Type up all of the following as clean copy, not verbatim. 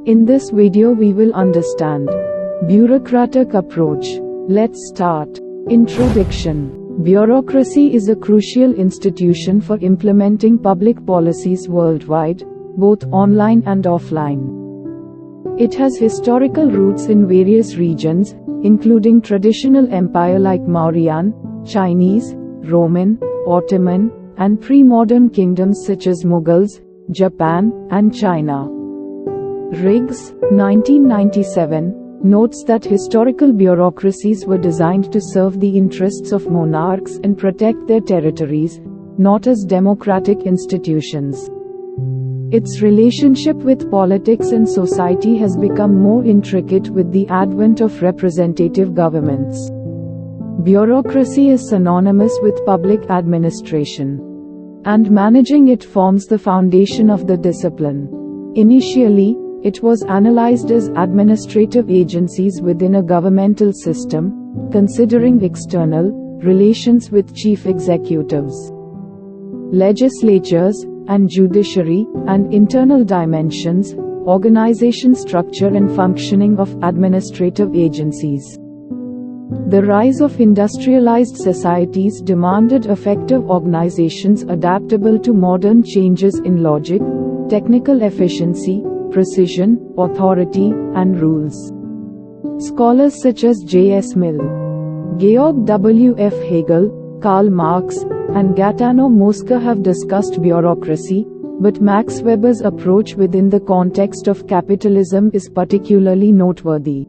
In this video we will understand bureaucratic approach. Let's start. Introduction. Bureaucracy is a crucial institution for implementing public policies worldwide, both online and offline. It has historical roots in various regions, including traditional empire like Mauryan, Chinese, Roman, Ottoman, and pre-modern kingdoms such as Mughals, Japan, and China. Riggs, 1997, notes that historical bureaucracies were designed to serve the interests of monarchs and protect their territories, not as democratic institutions. Its relationship with politics and society has become more intricate with the advent of representative governments. Bureaucracy is synonymous with public administration, and managing it forms the foundation of the discipline. Initially, it was analyzed as administrative agencies within a governmental system, considering external relations with chief executives, legislatures, and judiciary, and internal dimensions, organization structure and functioning of administrative agencies. The rise of industrialized societies demanded effective organizations adaptable to modern changes in logic, technical efficiency, precision, authority, and rules. Scholars such as J.S. Mill, Georg W. F. Hegel, Karl Marx, and Gaetano Mosca have discussed bureaucracy, but Max Weber's approach within the context of capitalism is particularly noteworthy.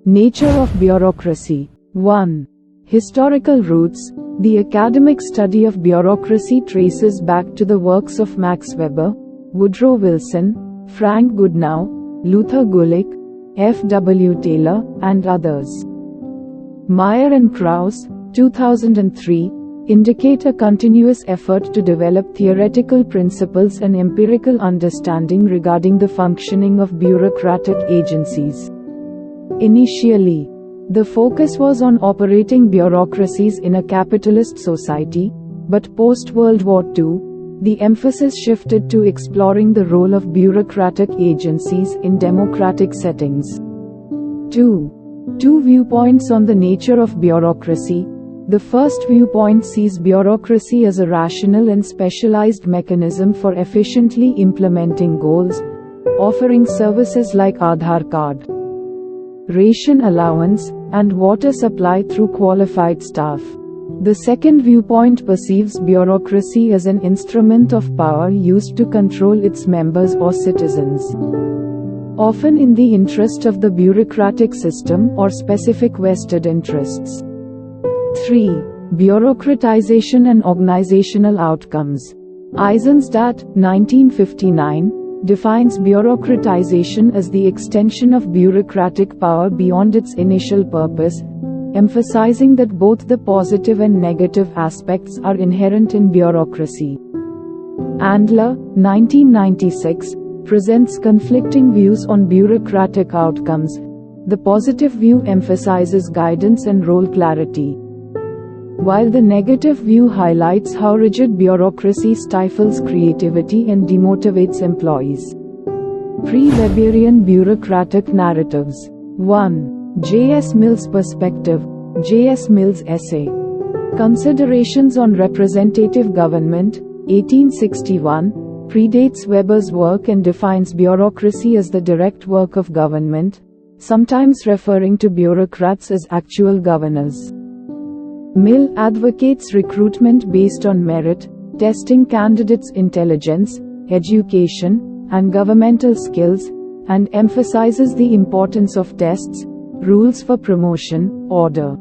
Nature of bureaucracy. 1. Historical roots. The academic study of bureaucracy traces back to the works of Max Weber, Woodrow Wilson, Frank Goodenough, Luther Gulick, F. W. Taylor, and others. Meyer and Krauss, 2003, indicate a continuous effort to develop theoretical principles and empirical understanding regarding the functioning of bureaucratic agencies. Initially, the focus was on operating bureaucracies in a capitalist society, but post-World War II, the emphasis shifted to exploring the role of bureaucratic agencies in democratic settings. 2. Two viewpoints on the nature of bureaucracy. The first viewpoint sees bureaucracy as a rational and specialized mechanism for efficiently implementing goals, offering services like Aadhaar card, ration allowance, and water supply through qualified staff. The second viewpoint perceives bureaucracy as an instrument of power used to control its members or citizens, often in the interest of the bureaucratic system or specific vested interests. 3. Bureaucratization and organizational outcomes. Eisenstadt, 1959, defines bureaucratization as the extension of bureaucratic power beyond its initial purpose, emphasizing that both the positive and negative aspects are inherent in bureaucracy. Andler, 1996, presents conflicting views on bureaucratic outcomes. The positive view emphasizes guidance and role clarity, while the negative view highlights how rigid bureaucracy stifles creativity and demotivates employees. Pre-Weberian bureaucratic narratives. 1. J.S. Mill's perspective. J.S. Mill's essay, Considerations on Representative Government, 1861, predates Weber's work and defines bureaucracy as the direct work of government, sometimes referring to bureaucrats as actual governors. Mill advocates recruitment based on merit, testing candidates' intelligence, education, and governmental skills, and emphasizes the importance of tests, rules for promotion, order,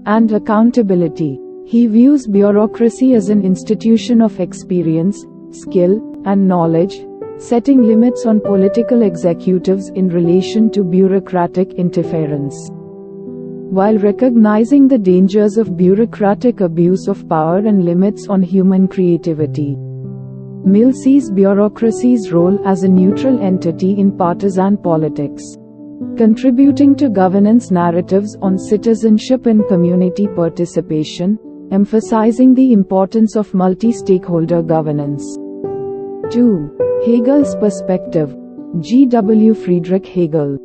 and accountability. He views bureaucracy as an institution of experience, skill, and knowledge, setting limits on political executives in relation to bureaucratic interference, while recognizing the dangers of bureaucratic abuse of power and limits on human creativity. Mill sees bureaucracy's role as a neutral entity in partisan politics, contributing to governance narratives on citizenship and community participation, emphasizing the importance of multi-stakeholder governance. 2. Hegel's perspective. G.W. Friedrich Hegel,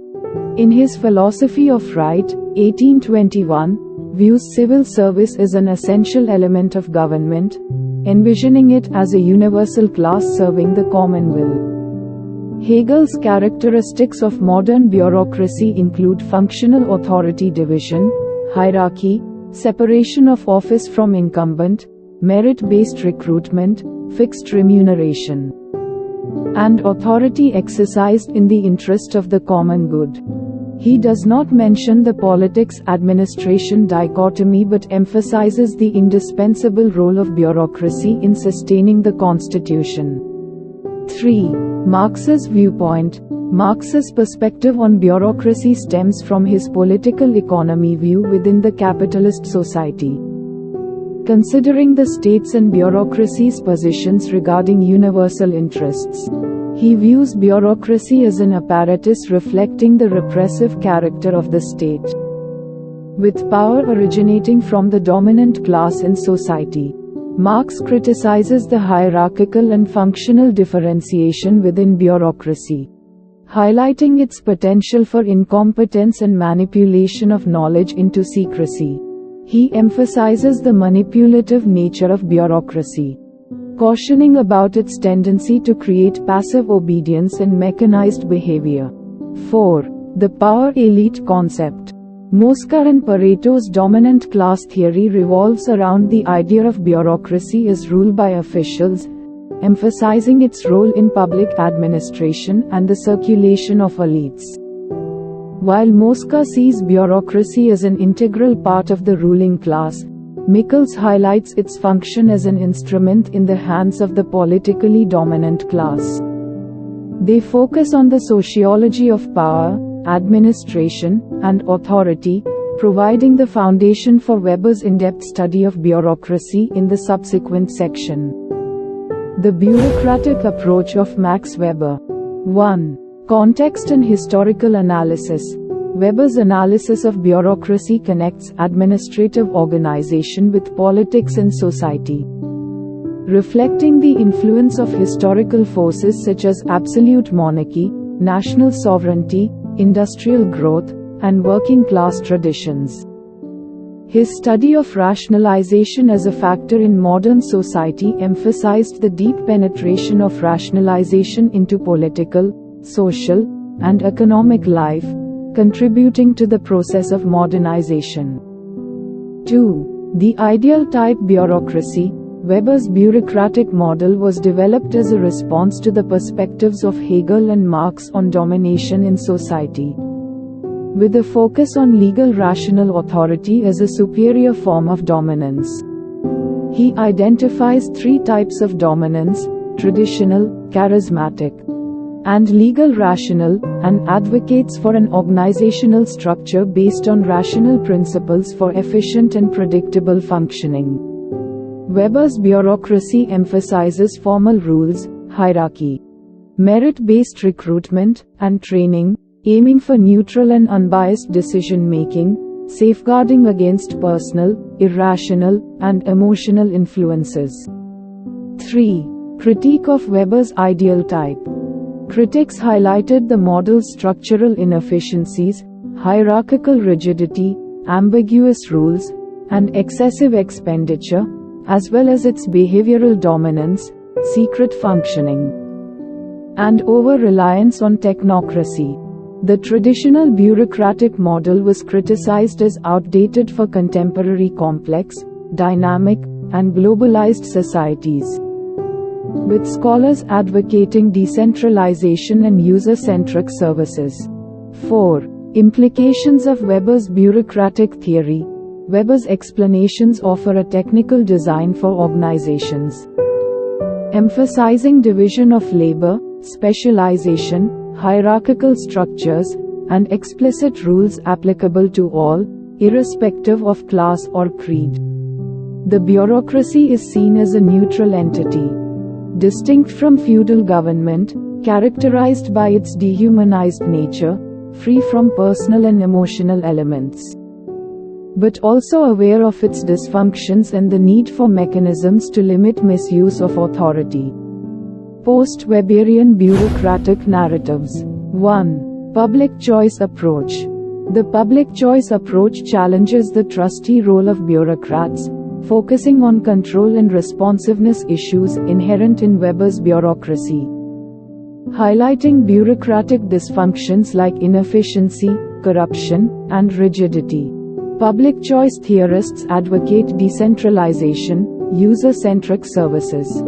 in his Philosophy of Right, 1821, views civil service as an essential element of government, envisioning it as a universal class serving the common will. Hegel's characteristics of modern bureaucracy include functional authority division, hierarchy, separation of office from incumbent, merit-based recruitment, fixed remuneration, and authority exercised in the interest of the common good. He does not mention the politics-administration dichotomy but emphasizes the indispensable role of bureaucracy in sustaining the constitution. 3. Marx's viewpoint. Marx's perspective on bureaucracy stems from his political economy view within the capitalist society. Considering the state's and bureaucracy's positions regarding universal interests, he views bureaucracy as an apparatus reflecting the repressive character of the state, with power originating from the dominant class in society. Marx criticizes the hierarchical and functional differentiation within bureaucracy, highlighting its potential for incompetence and manipulation of knowledge into secrecy. He emphasizes the manipulative nature of bureaucracy, cautioning about its tendency to create passive obedience and mechanized behavior. 4. The power elite concept. Moscar and Pareto's dominant class theory revolves around the idea of bureaucracy as rule by officials, emphasizing its role in public administration and the circulation of elites. While Moscar sees bureaucracy as an integral part of the ruling class, Mughals highlights its function as an instrument in the hands of the politically dominant class. They focus on the sociology of power, administration, and authority, providing the foundation for Weber's in-depth study of bureaucracy in the subsequent section. The bureaucratic approach of Max Weber. 1. Context and historical analysis. Weber's analysis of bureaucracy connects administrative organization with politics and society, reflecting the influence of historical forces such as absolute monarchy, national sovereignty, industrial growth, and working-class traditions. His study of rationalization as a factor in modern society emphasized the deep penetration of rationalization into political, social, and economic life, contributing to the process of modernization. 2. The ideal type bureaucracy. Weber's bureaucratic model was developed as a response to the perspectives of Hegel and Marx on domination in society, with a focus on legal rational authority as a superior form of dominance. He identifies three types of dominance: traditional, charismatic, and legal rational, and advocates for an organizational structure based on rational principles for efficient and predictable functioning. Weber's bureaucracy emphasizes formal rules, hierarchy, merit-based recruitment, and training, aiming for neutral and unbiased decision-making, safeguarding against personal, irrational, and emotional influences. 3. Critique of Weber's ideal type. Critics highlighted the model's structural inefficiencies, hierarchical rigidity, ambiguous rules, and excessive expenditure, as well as its behavioral dominance, secret functioning, and over-reliance on technocracy. The traditional bureaucratic model was criticized as outdated for contemporary complex, dynamic, and globalized societies, with scholars advocating decentralization and user-centric services. 4. Implications of Weber's bureaucratic theory. Weber's explanations offer a technical design for organizations, emphasizing division of labor, specialization, hierarchical structures, and explicit rules applicable to all, irrespective of class or creed. The bureaucracy is seen as a neutral entity, distinct from feudal government, characterized by its dehumanized nature, free from personal and emotional elements, but also aware of its dysfunctions and the need for mechanisms to limit misuse of authority. Post-Weberian bureaucratic narratives. 1. Public choice approach. The public choice approach challenges the trustee role of bureaucrats, focusing on control and responsiveness issues inherent in Weber's bureaucracy. Highlighting bureaucratic dysfunctions like inefficiency, corruption, and rigidity. Public choice theorists advocate decentralization, user-centric services,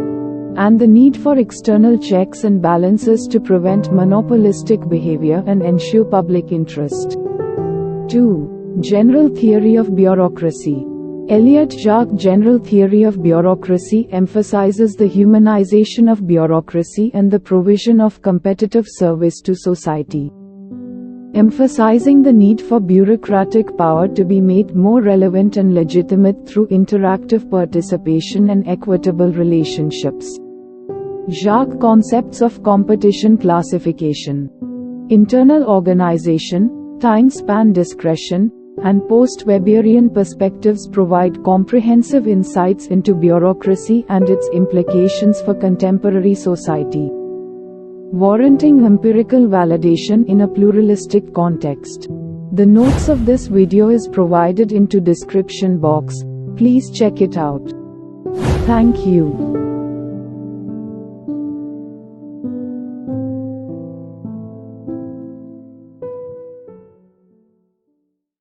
and the need for external checks and balances to prevent monopolistic behavior and ensure public interest. 2. General theory of bureaucracy. Elliott Jacques' general theory of bureaucracy emphasizes the humanization of bureaucracy and the provision of competitive service to society, emphasizing the need for bureaucratic power to be made more relevant and legitimate through interactive participation and equitable relationships. Jacques' concepts of competition classification, internal organization, time span discretion, and post-Weberian perspectives provide comprehensive insights into bureaucracy and its implications for contemporary society, warranting empirical validation in a pluralistic context. The notes of this video is provided into description box. Please check it out. Thank you.